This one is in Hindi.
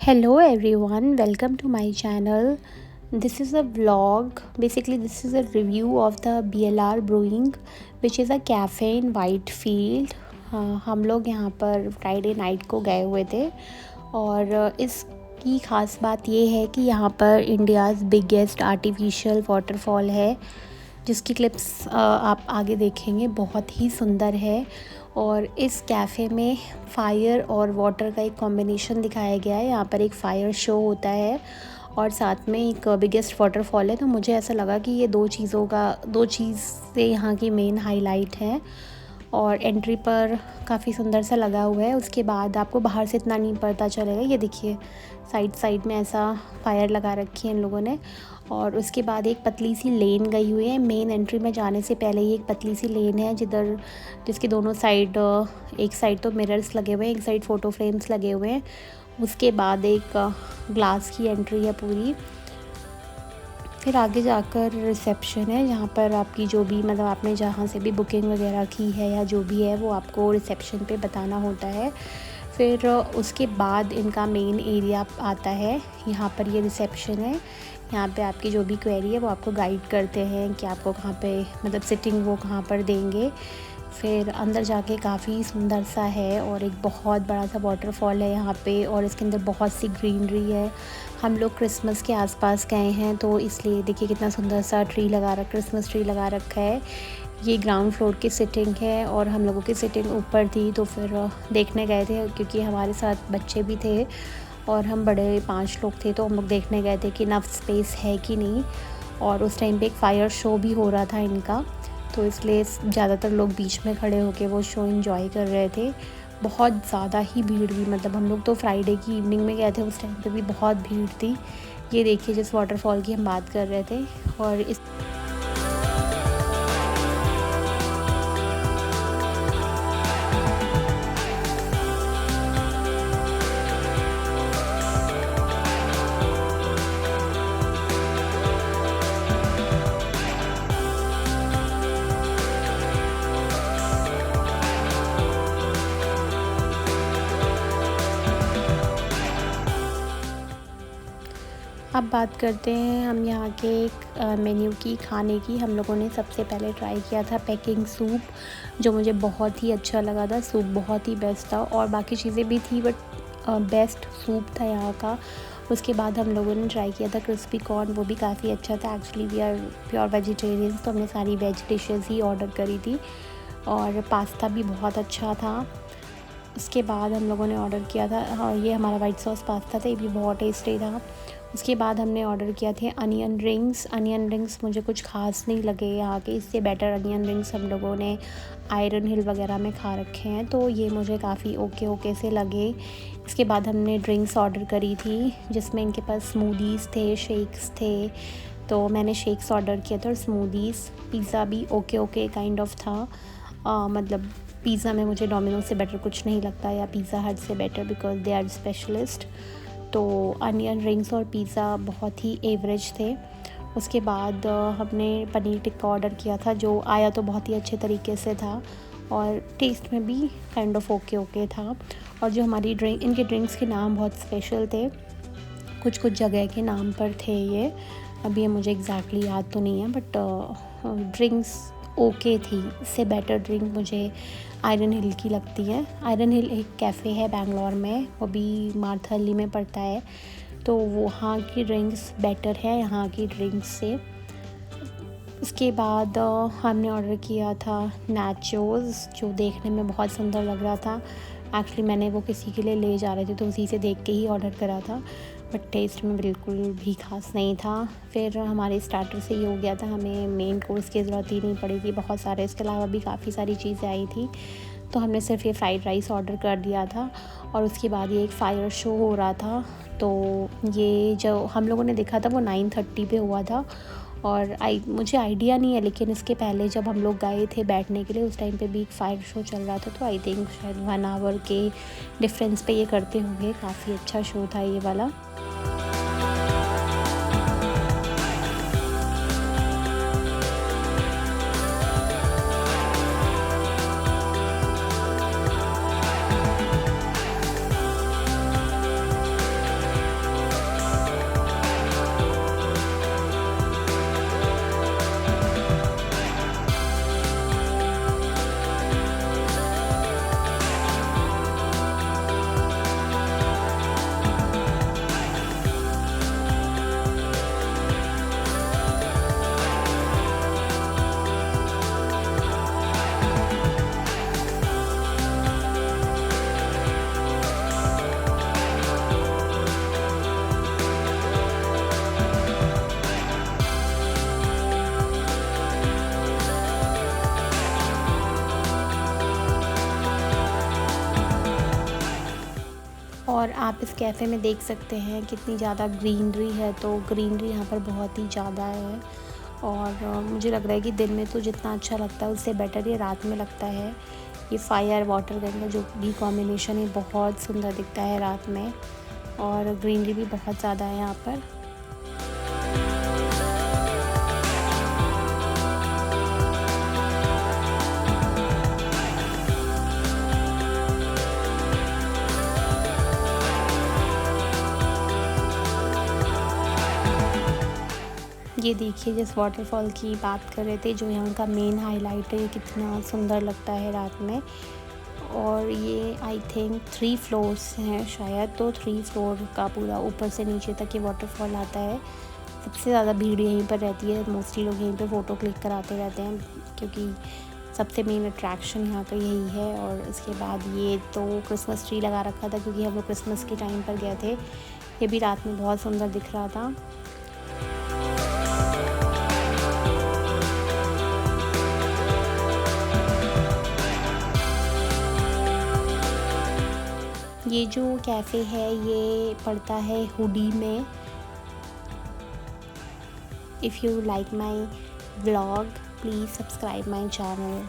Hello everyone, welcome to my channel. This is a vlog. Basically, this is a review of the BLR Brewing, which is a cafe in Whitefield. हम लोग यहाँ पर फ्राइडे नाइट को गए हुए थे और इसकी ख़ास बात ये है कि यहाँ पर इंडियाज़ बिगेस्ट आर्टिफिशियल वाटरफॉल है, जिसकी क्लिप्स आप आगे देखेंगे। बहुत ही सुंदर है और इस कैफ़े में फ़ायर और वाटर का एक कॉम्बिनेशन दिखाया गया है। यहाँ पर एक फ़ायर शो होता है और साथ में एक बिगेस्ट वाटरफॉल है। तो मुझे ऐसा लगा कि ये दो चीज़ से यहाँ की मेन हाईलाइट है। और एंट्री पर काफ़ी सुंदर सा लगा हुआ है। उसके बाद आपको बाहर से इतना नहीं पता चलेगा। ये देखिए, साइड में ऐसा फायर लगा रखी है इन लोगों ने। और उसके बाद एक पतली सी लेन गई हुई है। मेन एंट्री में जाने से पहले ही एक पतली सी लेन है जिसके दोनों साइड, एक साइड तो मिरर्स लगे हुए हैं, एक साइड फ़ोटो फ्रेम्स लगे हुए हैं। उसके बाद एक ग्लास की एंट्री है पूरी। फिर आगे जाकर रिसेप्शन है, जहाँ पर आपकी जो भी मतलब आपने जहाँ से भी बुकिंग वगैरह की है या जो भी है वो आपको रिसेप्शन पे बताना होता है। फिर उसके बाद इनका मेन एरिया आता है। यहाँ पर ये रिसेप्शन है। यहाँ पे आपकी जो भी क्वेरी है वो आपको गाइड करते हैं कि आपको कहाँ पे मतलब सिटिंग वो कहाँ पर देंगे। फिर अंदर जाके काफ़ी सुंदर सा है और एक बहुत बड़ा सा वाटरफॉल है यहाँ पे और इसके अंदर बहुत सी ग्रीनरी है। हम लोग क्रिसमस के आसपास गए हैं तो इसलिए देखिए कितना सुंदर सा क्रिसमस ट्री लगा रखा है। ये ग्राउंड फ्लोर की सिटिंग है और हम लोगों की सिटिंग ऊपर थी, तो फिर देखने गए थे क्योंकि हमारे साथ बच्चे भी थे और हम बड़े 5 लोग थे, तो हम लोग देखने गए थे कि इनफ स्पेस है कि नहीं। और उस टाइम पे एक फ़ायर शो भी हो रहा था इनका, तो इसलिए ज़्यादातर लोग बीच में खड़े होकर वो शो एंजॉय कर रहे थे। बहुत ज़्यादा ही भीड़ थी, मतलब हम लोग तो फ्राइडे की इवनिंग में गए थे, उस टाइम पे भी बहुत भीड़ थी। ये देखिए जिस वाटरफॉल की हम बात कर रहे थे। और इस अब बात करते हैं हम यहाँ के एक मेन्यू की, खाने की। हम लोगों ने सबसे पहले ट्राई किया था पैकिंग सूप, जो मुझे बहुत ही अच्छा लगा था। सूप बहुत ही बेस्ट था और बाकी चीज़ें भी थी, बट बेस्ट सूप था यहाँ का। उसके बाद हम लोगों ने ट्राई किया था क्रिस्पी कॉर्न, वो भी काफ़ी अच्छा था। Actually we are pure vegetarians, तो हमने सारी वेज डिशेज़ ही ऑर्डर करी थी। और पास्ता भी बहुत अच्छा था। उसके बाद हम लोगों ने ऑर्डर किया था, हाँ, ये हमारा वाइट सॉस पास्ता था, ये भी बहुत टेस्टी था। उसके बाद हमने ऑर्डर किया थे अनियन रिंग्स मुझे कुछ ख़ास नहीं लगे यहाँ के। इससे बेटर अनियन रिंग्स हम लोगों ने आयरन हिल वगैरह में खा रखे हैं, तो ये मुझे काफ़ी ओके से लगे। इसके बाद हमने ड्रिंक्स ऑर्डर करी थी, जिसमें इनके पास स्मूदीज़ थे, शेक्स थे, तो मैंने शेक्स ऑर्डर किया था और स्मूदीज़। पिज़्ज़ा भी ओके काइंड ऑफ था। मतलब पिज़्ज़ा में मुझे डोमिनोज से बेटर कुछ नहीं लगता या पिज़्ज़ा हट से better, because they are specialist. तो अनियन रिंग्स और पिज़्ज़ा बहुत ही एवरेज थे। उसके बाद हमने पनीर टिक्का ऑर्डर किया था, जो आया तो बहुत ही अच्छे तरीके से था और टेस्ट में भी काइंड ऑफ ओके था। और जो हमारी इनके ड्रिंक्स के नाम बहुत स्पेशल थे, कुछ जगह के नाम पर थे ये। अभी ये मुझे एग्जैक्टली याद तो नहीं है, बट ड्रिंक्स ओके थी। इससे बेटर ड्रिंक मुझे आयरन हिल की लगती है। आयरन हिल एक कैफ़े है बैंगलोर में, वो भी मार्थहल्ली में पड़ता है, तो वहाँ की ड्रिंक्स बेटर है यहाँ की ड्रिंक्स से। उसके बाद हमने ऑर्डर किया था नाचोस, जो देखने में बहुत सुंदर लग रहा था। एक्चुअली मैंने वो किसी के लिए ले जा रहे थे, तो उसी से देख के ही ऑर्डर करा था, बट टेस्ट में बिल्कुल भी खास नहीं था। फिर हमारे स्टार्टर से ये हो गया था, हमें मेन कोर्स की ज़रूरत ही नहीं पड़ी थी बहुत सारे। इसके अलावा भी काफ़ी सारी चीज़ें आई थी, तो हमने सिर्फ ये फ्राइड राइस ऑर्डर कर दिया था। और उसके बाद ये एक फ़ायर शो हो रहा था, तो ये जो हम लोगों ने देखा था वो 9:30 पे हुआ था। और मुझे आइडिया नहीं है, लेकिन इसके पहले जब हम लोग गए थे बैठने के लिए, उस टाइम पे भी एक फायर शो चल रहा था, तो आई थिंक शायद 1 आवर के डिफरेंस पे ये करते होंगे। काफ़ी अच्छा शो था ये वाला। आप इस कैफ़े में देख सकते हैं कितनी ज़्यादा ग्रीनरी है, तो ग्रीनरी यहाँ पर बहुत ही ज़्यादा है। और मुझे लग रहा है कि दिन में तो जितना अच्छा लगता है उससे बेटर ये रात में लगता है। ये फायर वाटर गन का जो भी कॉम्बिनेशन है बहुत सुंदर दिखता है रात में, और ग्रीनरी भी बहुत ज़्यादा है यहाँ पर। ये देखिए, जिस वाटरफॉल की बात कर रहे थे, जो यहाँ का मेन हाईलाइट है, ये कितना सुंदर लगता है रात में। और ये आई थिंक 3 फ्लोर्स हैं शायद, तो 3 फ्लोर का पूरा ऊपर से नीचे तक ये वाटरफॉल आता है। सबसे ज़्यादा भीड़ यहीं पर रहती है, मोस्टली लोग यहीं पे फ़ोटो क्लिक कराते रहते हैं, क्योंकि सबसे मेन अट्रैक्शन यहाँ का यही है। और इसके बाद ये तो क्रिसमस ट्री लगा रखा था, क्योंकि हम लोग क्रिसमस के टाइम पर गए थे। ये भी रात में बहुत सुंदर दिख रहा था। ये जो कैफ़े है ये पड़ता है हुडी में। If you like my vlog, please subscribe my channel.